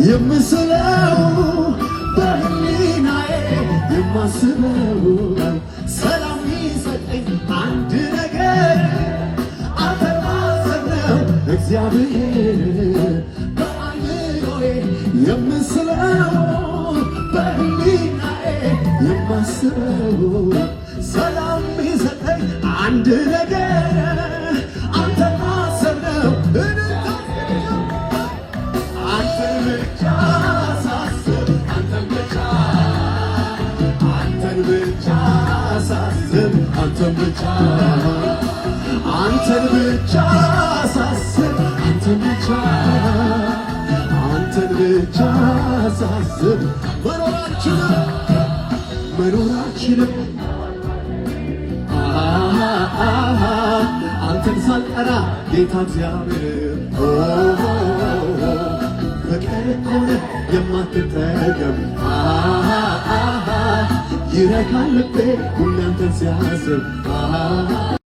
የምስለው በህሊናዬ የማስበው ሰላም ይሰጠኝ አንድ ነገር አንተን ማሰብ ነው እግዚአብሔር በአእምሮዬ የምስለው በህሊናዬ የማስበው ሰላም ይሰጠኝ አንድ ነገር አንተን ማሰብ ነው አንተን ብቻ ሳስብ አንተን ብቻ ሳስብ አንተን ብቻ አንተን ብቻ ሳስብ አንተን ብቻ አንተን ብቻ ሳስብ መኖራችንም አንተን ሳልጠራ ጌታ እግዚአብሔር ፍቅር ሆነ የማትጠገብ ይረካል ልቤ ሁሌ አንተን ሲያስብ